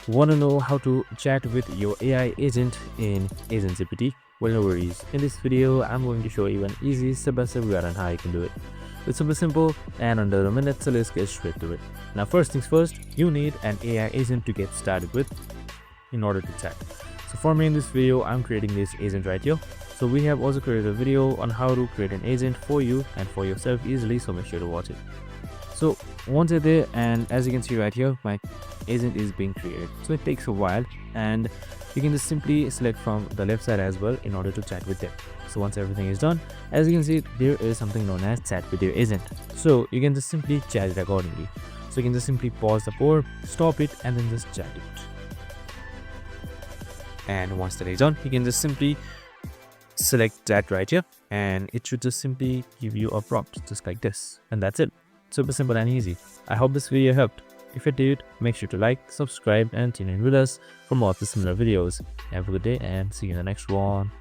Want to know how to chat with your AI agent in AgentGPT? Well, no worries. In this video, I'm going to show you an easy step-by-step guide on how you can do it. It's super simple and under a minute, so let's get straight to it. Now, first things first, you need an AI agent to get started with in order to chat. So for me in this video, I'm creating this agent right here. So we have also created a video on how to create an agent for you and for yourself easily, so make sure to watch it. So once you're there, and as you can see right here, my agent is being created. So it takes a while, and you can just simply select from the left side as well in order to chat with them. So once everything is done, as you can see, there is something known as chat with your agent. So you can just simply chat it accordingly. So you can just simply pause the pour, stop it, and then just chat it. And once that is done, you can just simply select that right here, and it should just simply give you a prompt just like this, and that's it. Super simple and easy. I hope this video helped. If it did, make sure to like, subscribe, and tune in with us for more of the similar videos. Have a good day and see you in the next one.